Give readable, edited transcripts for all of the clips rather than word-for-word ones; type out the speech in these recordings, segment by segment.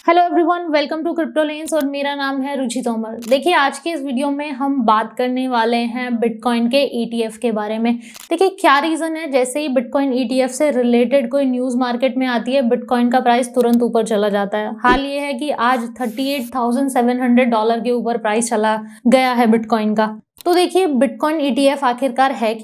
Hello everyone, welcome to crypto lens और मेरा नाम है रुचि तोमर। देखिए, आज के इस वीडियो में हम बात करने वाले हैं बिटकॉइन के ईटीएफ के बारे में। देखिए, क्या रीज़न है, जैसे ही बिटकॉइन ईटीएफ से रिलेटेड कोई न्यूज़ मार्केट में आती है, बिटकॉइन का प्राइस तुरंत ऊपर चला जाता है। हाल ये है कि आज $38,700 के ऊपर प्राइस चला गया है बिटकॉइन का। तो देखिए, बिटकॉइन ईटीएफ आखिरकार है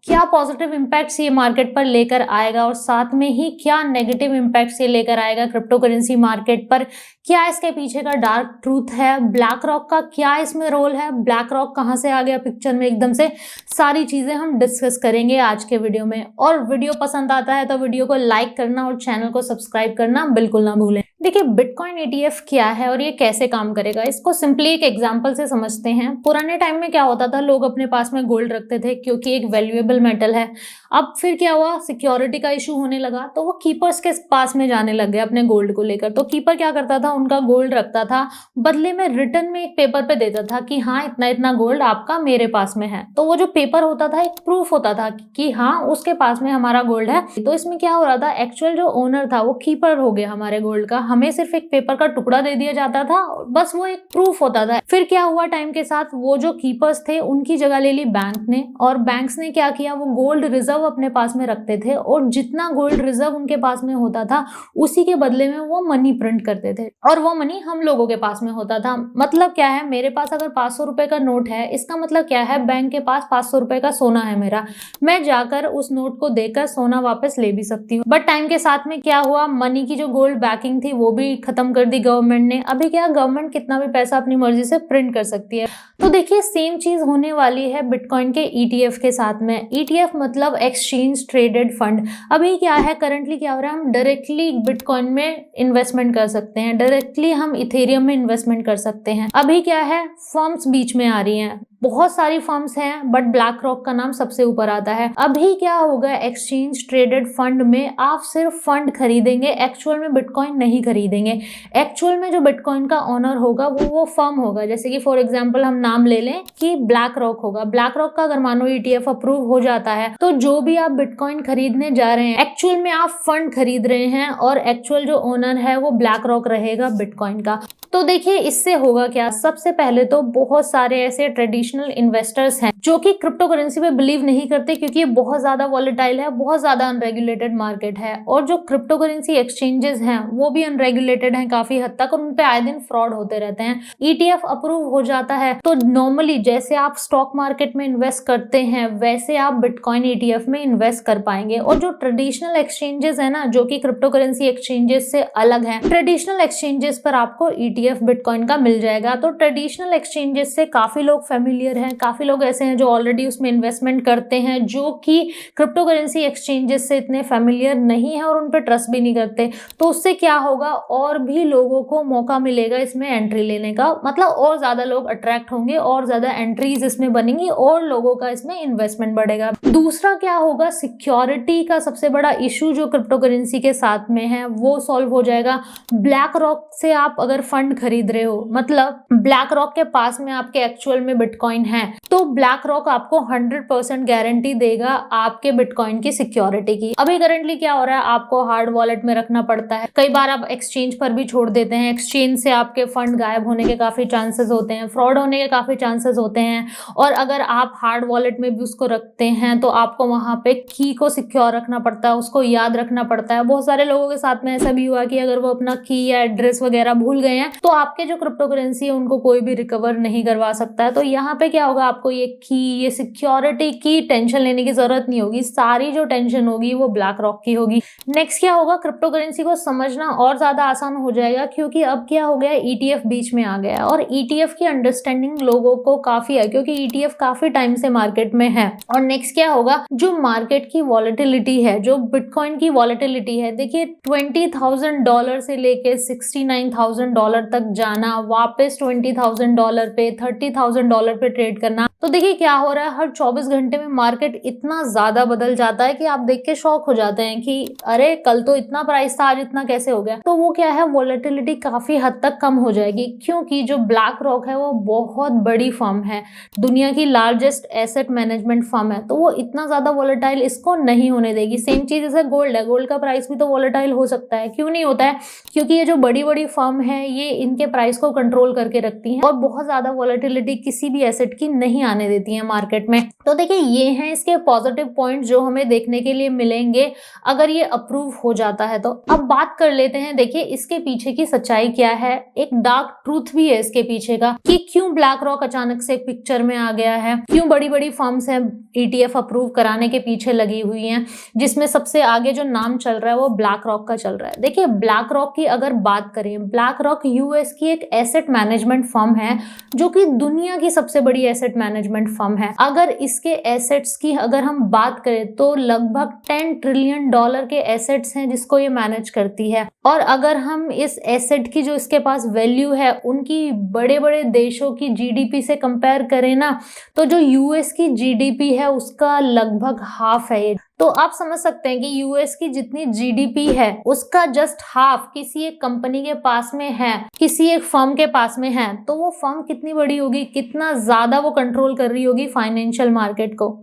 क्या पॉजिटिव इम्पैक्ट्स ये मार्केट पर लेकर आएगा और साथ में ही क्या नेगेटिव इम्पैक्ट्स ये लेकर आएगा क्रिप्टो करेंसी मार्केट पर। क्या इसके पीछे का डार्क ट्रूथ है, ब्लैक रॉक का क्या इसमें रोल है, ब्लैक रॉक कहाँ से आ गया पिक्चर में एकदम से, सारी चीजें हम डिस्कस करेंगे आज के वीडियो में। और वीडियो पसंद आता है तो वीडियो को लाइक करना और चैनल को सब्सक्राइब करना बिल्कुल ना भूलें। देखिए, बिटकॉइन ईटीएफ क्या है और ये कैसे काम करेगा, इसको सिंपली एक एग्जांपल से समझते हैं। पुराने टाइम में क्या होता था, लोग अपने पास में गोल्ड रखते थे क्योंकि एक वैल्यूएबल मेटल है। अब फिर क्या हुआ, सिक्योरिटी का इशू होने लगा तो वो कीपर्स के पास में जाने लग गए अपने गोल्ड को लेकर। तो कीपर क्या करता था, उनका गोल्ड रखता था, बदले में रिटर्न में एक पेपर पे देता था कि हाँ, इतना इतना गोल्ड आपका मेरे पास में है। तो वो जो पेपर होता था एक प्रूफ होता था कि हाँ, उसके पास में हमारा गोल्ड है। तो इसमें क्या हो रहा था, एक्चुअल जो ओनर था वो कीपर हो गया हमारे गोल्ड का, हमें सिर्फ एक पेपर का टुकड़ा दे दिया जाता था, बस वो एक प्रूफ होता था। फिर क्या हुआ, टाइम के साथ वो जो कीपर्स थे उनकी जगह ले ली बैंक ने, और बैंक्स ने क्या किया, वो गोल्ड रिजर्व अपने पास में रखते थे और जितना गोल्ड रिजर्व उनके पास में होता था उसी के बदले में वो मनी प्रिंट करते थे और वो मनी हम लोगों के पास में होता था। मतलब क्या है, मेरे पास अगर 500 रुपए का नोट है, इसका मतलब क्या है, बैंक के पास 500 रुपए का सोना है मेरा, मैं जाकर उस नोट को देकर सोना वापस ले भी सकती हूँ। बट टाइम के साथ में क्या हुआ, मनी की जो गोल्ड बैकिंग थी वो भी खत्म कर दी गवर्नमेंट ने। अभी क्या, गवर्नमेंट कितना भी पैसा अपनी मर्जी से प्रिंट कर सकती है। तो देखिए, सेम चीज होने वाली है बिटकॉइन के ईटीएफ के साथ में। ईटीएफ मतलब एक्सचेंज ट्रेडेड फंड। अभी क्या है, करंटली क्या हो रहा है, हम डायरेक्टली बिटकॉइन में इन्वेस्टमेंट कर सकते हैं, डायरेक्टली हम इथेरियम में इन्वेस्टमेंट कर सकते हैं। अभी क्या है, फर्म्स बीच में आ रही हैं, बहुत सारी फर्म्स हैं, बट ब्लैक रॉक का नाम सबसे ऊपर आता है। अभी क्या होगा, एक्सचेंज ट्रेडेड फंड में आप सिर्फ फंड खरीदेंगे, एक्चुअल में बिटकॉइन नहीं खरीदेंगे। एक्चुअल में जो बिटकॉइन का ओनर होगा वो फर्म होगा। जैसे कि फॉर एग्जांपल हम नाम ले लें कि ब्लैक रॉक होगा। ब्लैक रॉक का अगर मानो ईटीएफ अप्रूव हो जाता है तो जो भी आप बिटकॉइन खरीदने जा रहे हैं, एक्चुअल में आप फंड खरीद रहे हैं और एक्चुअल जो ओनर है वो ब्लैक रॉक रहेगा बिटकॉइन का। तो देखिए, इससे होगा क्या, सबसे पहले तो बहुत सारे ऐसे ट्रेडिशनल इन्वेस्टर्स हैं जो कि क्रिप्टो करेंसी पे बिलीव नहीं करते क्योंकि ये बहुत ज्यादा वॉलेटाइल है, बहुत ज्यादा अनरेगुलेटेड मार्केट है, और जो क्रिप्टो करेंसी एक्सचेंजेस हैं वो भी अनरेगुलेटेड हैं काफी हद तक, और उन पे आए दिन फ्रॉड होते रहते हैं। ईटीएफ अप्रूव हो जाता है तो नॉर्मली जैसे आप स्टॉक मार्केट में इन्वेस्ट करते हैं वैसे आप बिटकॉइन ईटीएफ में इन्वेस्ट कर पाएंगे। और जो ट्रेडिशनल एक्सचेंजेस है ना, जो कि क्रिप्टो करेंसी एक्सचेंजेस से अलग है, ट्रेडिशनल एक्सचेंजेस पर आपको ईटीएफ बिटकॉइन का मिल जाएगा। तो ट्रेडिशनल एक्सचेंजेस से काफी लोग फेमिलियर हैं, काफी लोग ऐसे हैं जो ऑलरेडी उसमें इन्वेस्टमेंट करते हैं, जो कि क्रिप्टो करेंसी एक्सचेंजेस से इतने फेमिलियर नहीं है और उन पर ट्रस्ट भी नहीं करते। तो उससे क्या होगा, और भी लोगों को मौका मिलेगा इसमें एंट्री लेने का, मतलब और ज्यादा लोग अट्रैक्ट होंगे, और ज्यादा एंट्रीज इसमें बनेंगी और लोगों का इसमें इन्वेस्टमेंट बढ़ेगा। दूसरा क्या होगा, सिक्योरिटी का सबसे बड़ा इशू जो क्रिप्टो करेंसी के साथ में है वो सॉल्व हो जाएगा। ब्लैक रॉक से आप अगर फंड खरीद रहे हो, मतलब ब्लैक रॉक के पास में आपके एक्चुअल में बिटकॉइन है, तो ब्लैक रॉक आपको 100% गारंटी देगा आपके बिटकॉइन की सिक्योरिटी की। अभी करंटली क्या हो रहा है, आपको हार्ड वॉलेट में रखना पड़ता है, कई बार आप एक्सचेंज पर भी छोड़ देते हैं, एक्सचेंज से आपके फंड गायब होने के काफी चांसेस होते हैं, फ्रॉड होने के काफी चांसेस होते हैं। और अगर आप हार्ड वॉलेट में भी उसको रखते हैं तो आपको वहां पे की को सिक्योर रखना पड़ता है, उसको याद रखना पड़ता है। बहुत सारे लोगों के साथ में ऐसा भी हुआ कि अगर वो अपना की या एड्रेस वगैरह भूल गए हैं तो आपके जो क्रिप्टो करेंसी है उनको कोई भी रिकवर नहीं करवा सकता है। तो यहाँ पे क्या होगा, आपको ये की, ये सिक्योरिटी की टेंशन लेने की जरूरत नहीं होगी, सारी जो टेंशन होगी वो ब्लैक रॉक की होगी। नेक्स्ट क्या होगा, क्रिप्टो करेंसी को समझना और ज्यादा आसान हो जाएगा क्योंकि अब क्या हो गया, ईटीएफ बीच में आ गया और ईटीएफ की अंडरस्टैंडिंग लोगों को काफी है क्योंकि ईटीएफ काफी टाइम से मार्केट में है। और नेक्स्ट क्या होगा, जो मार्केट की वॉलेटिलिटी है, जो बिटकॉइन की वॉलेटिलिटी है, देखिए $20,000 से लेके $69,000 तक जाना, वापस $20,000 पे $30,000 पे ट्रेड करना, तो देखिए क्या हो रहा है, हर 24 घंटे में मार्केट इतना ज्यादा बदल जाता है कि आप देख के शॉक हो जाते हैं कि अरे कल तो इतना प्राइस था, आज इतना कैसे हो गया। तो वो क्या है, वॉलेटिलिटी काफी हद तक कम हो जाएगी, क्योंकि जो ब्लैक रॉक है वो बहुत बड़ी फर्म है, दुनिया की लार्जेस्ट एसेट मैनेजमेंट फर्म है, तो वो इतना ज्यादा वॉलेटाइल इसको नहीं होने देगी। सेम चीज जैसे गोल्ड है, गोल्ड का प्राइस भी तो वॉलेटाइल हो सकता है, क्यों नहीं होता है, क्योंकि ये जो बड़ी बड़ी फर्म है ये इनके प्राइस को कंट्रोल करके रखती हैं और बहुत ज्यादा वॉलेटिलिटी किसी भी एसेट की नहीं आने देती है मार्केट में। तो देखिए ये हैं इसके पॉजिटिव पॉइंट जो हमें देखने के लिए मिलेंगे अगर ये अप्रूव हो जाता है। तो अब बात कर लेते हैं, देखिए इसके पीछे की सच्चाई क्या है, एक डार्क ट्रूथ भी है इसके पीछे का कि क्यों ब्लैक रॉक अचानक से पिक्चर में आ गया है, क्यों बड़ी बड़ी फर्म्स हैं ETF अप्रूव कराने के पीछे लगी हुई हैं, जिसमें सबसे आगे जो नाम चल रहा है वो ब्लैक रॉक का चल रहा है। देखिए ब्लैक रॉक की अगर बात करें, ब्लैक रॉक US की एक एसेट मैनेजमेंट फर्म है जो कि दुनिया की सबसे बड़ी एसेट मैनेजमेंट फर्म है। अगर इसके एसेट्स की अगर हम बात करें तो लगभग $10 ट्रिलियन के एसेट्स हैं जिसको ये मैनेज करती है। और अगर हम इस एसेट की जो इसके पास वैल्यू है उनकी बड़े बड़े देशों की GDP से कंपेयर करें ना, तो जो US की GDP है उसका लगभग हाफ है ये। तो आप समझ सकते हैं कि US की जितनी GDP है उसका जस्ट हाफ किसी एक कंपनी के पास में है, किसी एक फर्म के पास में है, तो वो फर्म कितनी बड़ी होगी, कितना ज्यादा वो कंट्रोल कर रही होगी फाइनेंशियल मार्केट को।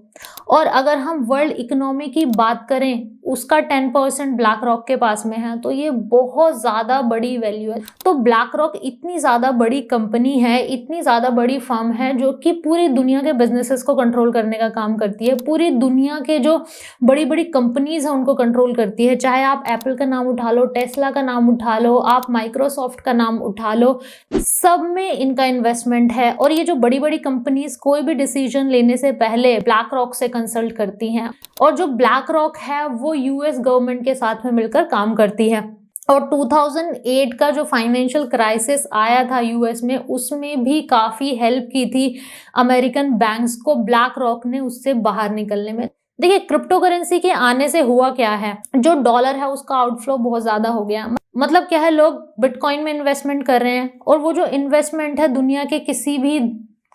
और अगर हम वर्ल्ड इकोनॉमी की बात करें उसका 10% ब्लैक रॉक के पास में है, तो ये बहुत ज्यादा बड़ी वैल्यू है। तो ब्लैक रॉक इतनी ज्यादा बड़ी कंपनी है, इतनी ज्यादा बड़ी फर्म है जो कि पूरी दुनिया के बिजनेसेस को कंट्रोल करने का काम करती है, पूरी दुनिया के जो बड़ी बड़ी कंपनीज है उनको कंट्रोल करती है। चाहे आप एप्पल का नाम उठा लो, टेस्ला का नाम उठा लो, आप माइक्रोसॉफ्ट का नाम उठा लो, सब में इनका इन्वेस्टमेंट है। और ये जो बड़ी बड़ी कंपनीज कोई भी डिसीजन लेने से पहले ब्लैक रॉक से कंसल्ट करती हैं। और जो ब्लैक रॉक है वो US गवर्नमेंट के साथ में मिलकर काम करती है। और 2008 का जो फाइनेंशियल क्राइसिस आया था US में, उसमें भी काफी हेल्प की थी अमेरिकन बैंक्स को ब्लैक रॉक ने उससे बाहर निकलने में। देखिए क्रिप्टो करेंसी के आने से हुआ क्या है, जो डॉलर है उसका आउटफ्लो बहुत ज्यादा हो गया। मतलब क्या है, लोग बिटकॉइन में इन्वेस्टमेंट कर रहे हैं और वो जो इन्वेस्टमेंट है दुनिया के किसी भी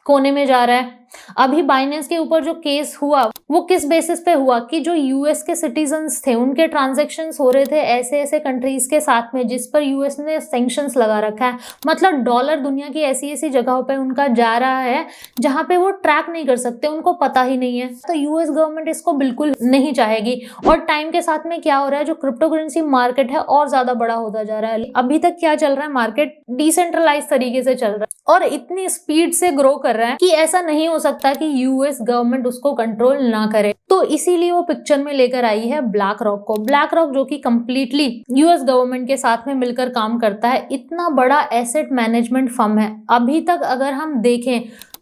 कोने में जा रहा है। अभी बाइनेंस के ऊपर जो केस हुआ वो किस बेसिस पे हुआ कि जो US के सिटीजन्स थे उनके ट्रांजैक्शंस हो रहे थे ऐसे ऐसे कंट्रीज के साथ में जिस पर US ने सैंक्शंस लगा रखा है। मतलब डॉलर दुनिया की ऐसी ऐसी जगहों पे उनका जा रहा है जहां पे वो ट्रैक नहीं कर सकते, उनको पता ही नहीं है। तो US गवर्नमेंट इसको बिल्कुल नहीं चाहेगी। और टाइम के साथ में क्या हो रहा है, जो क्रिप्टो करेंसी मार्केट है और ज्यादा बड़ा होता जा रहा है। अभी तक क्या चल रहा है, मार्केट डिसेंट्रलाइज तरीके से चल रहा है और इतनी स्पीड से ग्रो कर रहा है कि ऐसा नहीं हो सकता कि US गवर्नमेंट उसको कंट्रोल ना करे। तो इसीलिए वो पिक्चर में लेकर आई है ब्लैक रॉक को। ब्लैक रॉक जो कि कंप्लीटली US गवर्नमेंट के साथ में मिलकर काम करता है, इतना बड़ा एसेट मैनेजमेंट फर्म है। अभी तक अगर हम देखें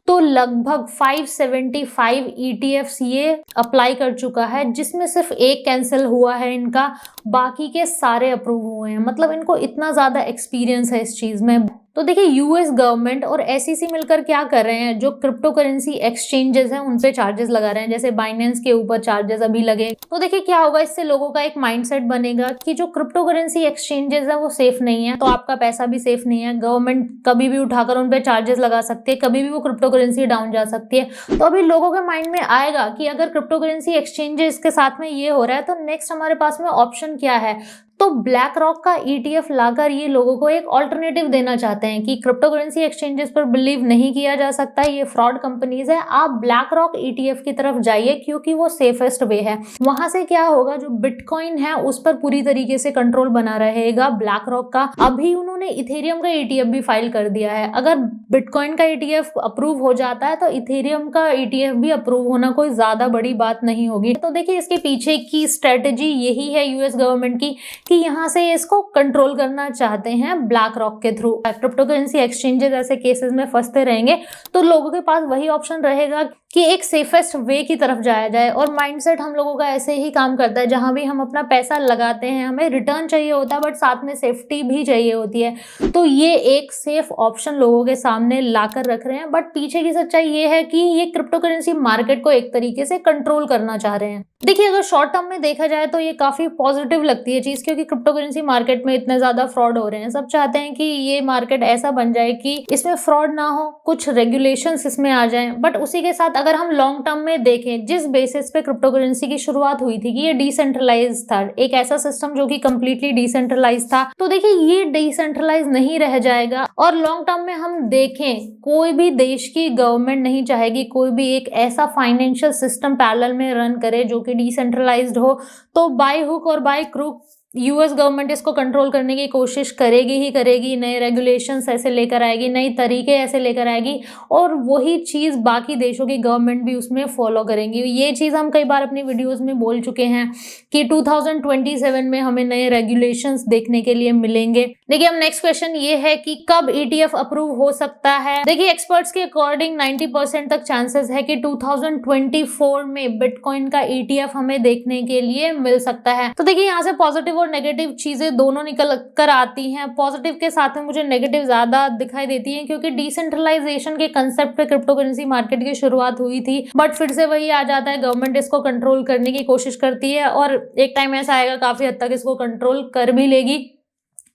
तो लगभग 575 ETFs ये अप्लाई कर चुका है, जिसमें सिर्फ एक कैंसिल हुआ है इनका, बाकी के सारे अप्रूव हुए हैं। मतलब इनको इतना ज्यादा एक्सपीरियंस है इस चीज में। तो देखिए US गवर्नमेंट और SEC मिलकर क्या कर रहे हैं, जो क्रिप्टो करेंसी एक्सचेंजेस हैं उन पे चार्जेस लगा रहे हैं, जैसे बाइनेंस के ऊपर चार्जेस अभी लगे। तो देखिए क्या होगा, इससे लोगों का एक माइंडसेट बनेगा कि जो क्रिप्टो करेंसी एक्सचेंजेस है वो सेफ नहीं है, तो आपका पैसा भी सेफ नहीं है, गवर्नमेंट कभी भी उठाकर उन पे चार्जेस लगा सकती है, कभी भी वो क्रिप्टो करेंसी डाउन जा सकती है। तो अभी लोगों के माइंड में आएगा कि अगर क्रिप्टो करेंसी एक्सचेंजेस के साथ में ये हो रहा है तो नेक्स्ट हमारे पास में ऑप्शन क्या है। तो ब्लैक रॉक का ETF लाकर ये लोगों को एक ऑल्टरनेटिव देना चाहते हैं कि क्रिप्टो करेंसी एक्सचेंजेस पर बिलीव नहीं किया जा सकता, ये फ्रॉड कंपनीज है, आप ब्लैक रॉक ETF की तरफ जाइए क्योंकि वो सेफेस्ट वे है। वहां से क्या होगा, जो बिटकॉइन है उस पर पूरी तरीके से कंट्रोल बना रहेगा ब्लैक रॉक का। अभी उन्होंने इथेरियम का ETF भी फाइल कर दिया है। अगर बिटकॉइन का ETF अप्रूव हो जाता है तो इथेरियम का ETF भी अप्रूव होना कोई ज्यादा बड़ी बात नहीं होगी। तो देखिए इसके पीछे की स्ट्रेटेजी यही है US गवर्नमेंट की कि यहाँ से इसको कंट्रोल करना चाहते हैं ब्लैक रॉक के थ्रू। क्रिप्टो करेंसी एक्सचेंजेस ऐसे केसेस में फंसते रहेंगे तो लोगों के पास वही ऑप्शन रहेगा कि एक सेफेस्ट वे की तरफ जाया जाए। और माइंडसेट हम लोगों का ऐसे ही काम करता है, जहाँ भी हम अपना पैसा लगाते हैं हमें रिटर्न चाहिए होता है, बट साथ में सेफ्टी भी चाहिए होती है। तो ये एक सेफ ऑप्शन लोगों के सामने लाकर रख रहे हैं, बट पीछे की सच्चाई ये है कि ये क्रिप्टो करेंसी मार्केट को एक तरीके से कंट्रोल करना चाह रहे हैं। देखिए, अगर शॉर्ट टर्म में देखा जाए तो ये काफी पॉजिटिव लगती है चीज, क्योंकि क्रिप्टो करेंसी मार्केट में इतने ज्यादा फ्रॉड हो रहे हैं। सब चाहते हैं कि ये मार्केट ऐसा बन जाए कि इसमें फ्रॉड ना हो, कुछ रेगुलेशंस इसमें आ जाएं। बट उसी के साथ अगर हम लॉन्ग टर्म में देखें, जिस बेसिस पे क्रिप्टो करेंसी की शुरुआत हुई थी कि ये डिसेंट्रलाइज था, एक ऐसा सिस्टम जो कि कंप्लीटली डिसेंट्रलाइज था, तो देखिए ये डिसेंट्रलाइज नहीं रह जाएगा। और लॉन्ग टर्म में हम देखें, कोई भी देश की गवर्नमेंट नहीं चाहेगी कोई भी एक ऐसा फाइनेंशियल सिस्टम पैरेलल में रन करे जो कि डिसेंट्रलाइज्ड हो। तो बाय हुक और बाय क्रूक यूएस गवर्नमेंट इसको कंट्रोल करने की कोशिश करेगी ही करेगी, नए रेगुलेशंस ऐसे लेकर आएगी, नई तरीके ऐसे लेकर आएगी, और वही चीज़ बाकी देशों की गवर्नमेंट भी उसमें फॉलो करेंगी। ये चीज़ हम कई बार अपनी वीडियोस में बोल चुके हैं कि 2027 में हमें नए रेगुलेशंस देखने के लिए मिलेंगे। देखिए, अब नेक्स्ट क्वेश्चन ये है कि कब ईटीएफ अप्रूव हो सकता है। देखिए, एक्सपर्ट्स के अकॉर्डिंग 90% तक चांसेस है कि 2024 में बिटकॉइन का ईटीएफ हमें देखने के लिए मिल सकता है। तो देखिए, यहाँ से पॉजिटिव और नेगेटिव चीजें दोनों निकल कर आती हैं। पॉजिटिव के साथ में मुझे नेगेटिव ज्यादा दिखाई देती हैं, क्योंकि डिसेंट्रलाइजेशन के कंसेप्ट पे क्रिप्टो करेंसी मार्केट की शुरुआत हुई थी, बट फिर से वही आ जाता है, गवर्नमेंट इसको कंट्रोल करने की कोशिश करती है, और एक टाइम ऐसा आएगा काफी हद तक इसको कंट्रोल कर भी लेगी।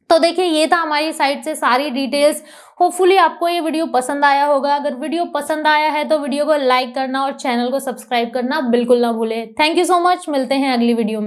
तो देखिए, ये था हमारी साइड से सारी डिटेल्स। होपफुली आपको ये वीडियो पसंद आया होगा। अगर वीडियो पसंद आया है तो वीडियो को लाइक करना और चैनल को सब्सक्राइब करना बिल्कुल ना भूलें। थैंक यू सो मच, मिलते हैं अगली वीडियो में।